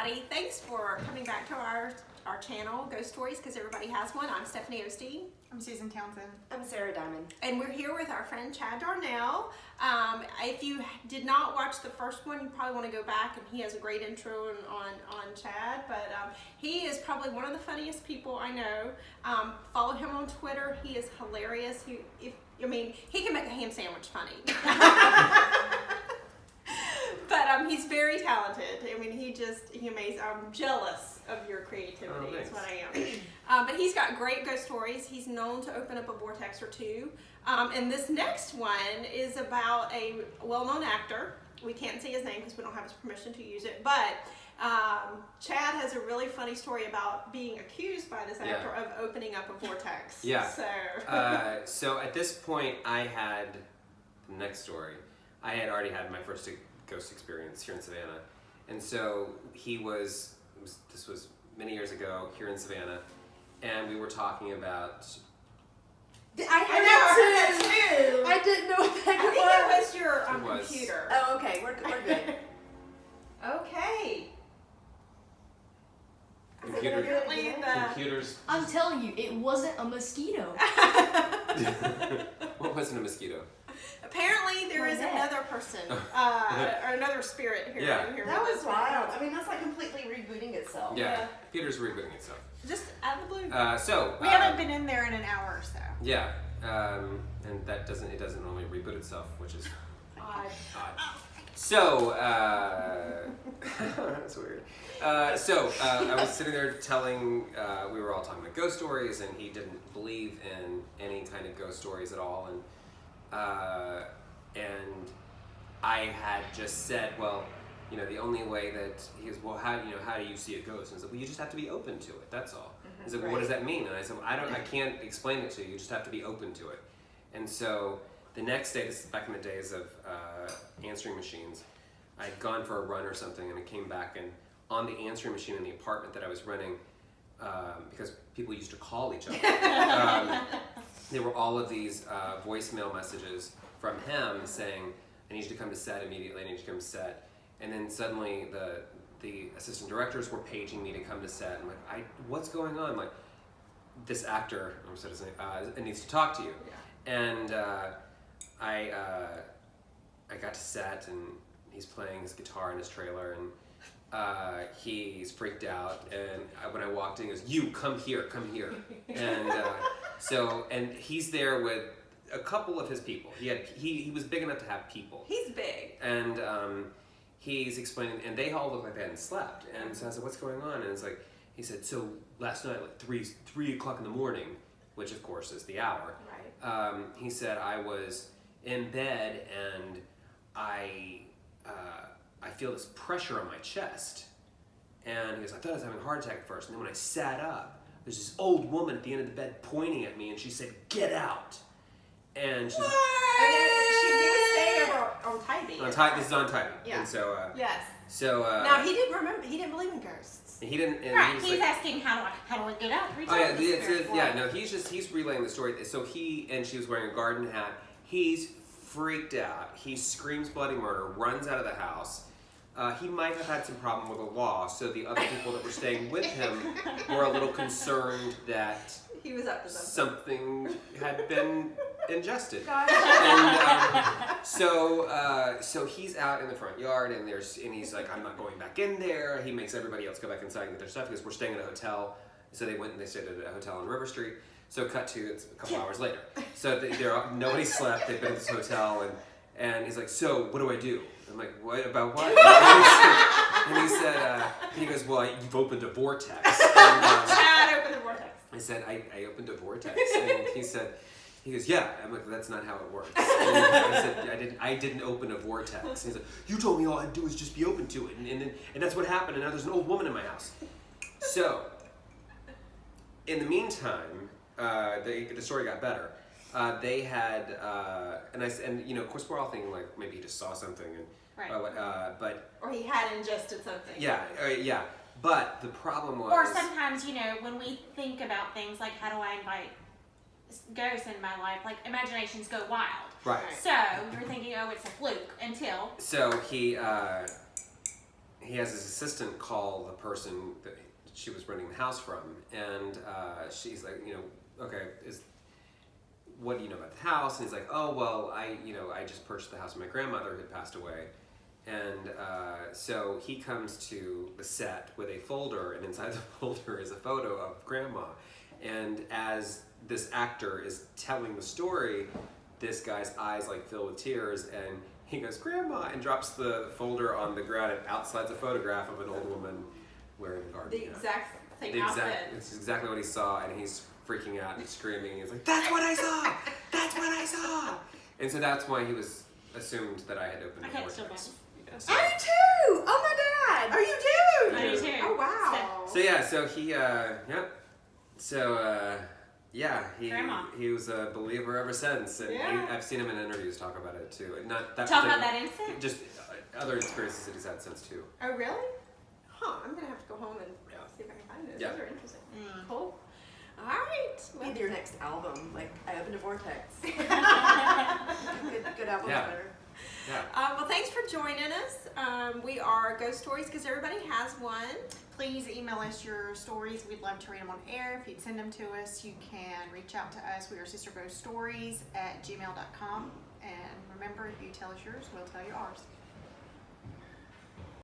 everybody. Thanks for coming back to our channel, Ghost Stories, because everybody has one. I'm Stephanie Osteen. I'm Susan Townsend. I'm Sarah Diamond. And we're here with our friend Chad Darnell. If you did not watch the first one, you probably want to go back, and he has a great intro on Chad. But he is probably one of the funniest people I know. Follow him on Twitter. He is hilarious. He can make a ham sandwich funny. But he's very talented. I mean, he amazes. I'm jealous of your creativity. That's what I am. But he's got great ghost stories. He's known to open up a vortex or two. And this next one is about a well-known actor. We can't say his name because we don't have his permission to use it. But Chad has a really funny story about being accused by this actor of opening up a vortex. Yeah. So at this point, I had the next story. I had already had my first ghost experience here in Savannah, and so this was many years ago here in Savannah, and we were talking about. I heard that too. I didn't know what that was. I think it was your computer. Oh, okay, we're good. Okay. Computers. I'm telling you, it wasn't a mosquito. What wasn't a mosquito? Apparently, there is another person, or another spirit here. Yeah. Here That was wild. I mean, that's like completely rebooting itself. Yeah. Computer's rebooting itself. Just out of the blue. We haven't been in there in an hour or so. Yeah, and it doesn't normally reboot itself, which is Odd. So, that's weird. I was sitting there telling, we were all talking about ghost stories, and he didn't believe in any kind of ghost stories at all, and I had just said, well, the only way that he goes, well, how do you see a ghost? And I said, well, you just have to be open to it. That's all. He said, well, what does that mean? And I said, well, I can't explain it to you. You just have to be open to it. And so the next day, this is back in the days of answering machines, I'd gone for a run or something, and I came back, and on the answering machine in the apartment that I was renting, because people used to call each other, there were all of these voicemail messages from him saying, I need you to come to set immediately, I need you to come to set. And then suddenly the assistant directors were paging me to come to set. I'm like, what's going on? I'm like, this actor, needs to talk to you. Yeah. And I got to set, and he's playing his guitar in his trailer, and he's freaked out. And when I walked in, he goes, "You come here." And and he's there with a couple of his people. He was big enough to have people. He's big. And he's explaining, and they all look like they hadn't slept. And so I said, "What's going on?" And it's like, he said, "So last night, like 3 o'clock in the morning," which of course is the hour. Right. He said, I was in bed, and I feel this pressure on my chest. And he goes, I thought I was having a heart attack at first. And then when I sat up, there's this old woman at the end of the bed pointing at me, and she said, "Get out." And she's And then he was staying over on Tybee. This is on Tybee. Yeah. And so, yes. So now he didn't believe in ghosts. He didn't. And Right, he was he's like, asking how do I get out? He's relaying the story. So she was wearing a garden hat. He's freaked out. He screams bloody murder, runs out of the house. He might have had some problem with the law, so the other people that were staying with him were a little concerned that He was up to something. something had been ingested. Got And so he's out in the front yard, and he's like, I'm not going back in there. He makes everybody else go back inside and get their stuff because we're staying at a hotel. So they went and they stayed at a hotel on River Street. So cut to, it's a couple hours later. So nobody slept. They've been at this hotel, and he's like, so what do I do? I'm like, what about what? And he said, he goes, well, you've opened a vortex. And, Chad opened the vortex. I said, I opened a vortex. And he goes, yeah. I'm like, that's not how it works. And I said, I didn't open a vortex. And he's like, you told me all I'd do is just be open to it. And that's what happened. And now there's an old woman in my house. So, in the meantime, the story got better. They had, of course we're all thinking like maybe he just saw something, and Right. Or he had ingested something. Yeah. But the problem was. Or sometimes, when we think about things like how do I invite ghosts in my life, like imaginations go wild. Right. So you're thinking, oh, it's a fluke until. So he he has his assistant call the person that she was renting the house from, and she's like, okay, what do you know about the house? And he's like, oh, well, I just purchased the house when my grandmother had passed away. And so he comes to the set with a folder, and inside the folder is a photo of Grandma. And as this actor is telling the story, this guy's eyes like fill with tears, and he goes, Grandma, and drops the folder on the ground, and outside's a photograph of an old woman wearing a garden. The exact same It's exactly what he saw, and he's freaking out and screaming. He's like, that's what I saw! That's what I saw! And so that's why he was assumed that I had opened the Vortex. So, I do too. Oh my dad. Oh, you do? I do too. Oh, wow. so yeah, so he, Grandma. he was a believer ever since, and Yeah. I've seen him in interviews talk about it too. And not that Talk about particular- that instant? just other experiences that he's had since too. Oh, really? Huh, I'm going to have to go home and see if I can find it. Yeah. Those are interesting. Cool. All right. Well, Maybe your next album, like I opened a Vortex. good album Yeah. better. Yeah. well, thanks for joining us. We are Ghost Stories because everybody has one. Please email us your stories. We'd love to read them on air. If you'd send them to us, you can reach out to us. We are sisterghoststories@gmail.com. And remember, if you tell us yours, we'll tell you ours.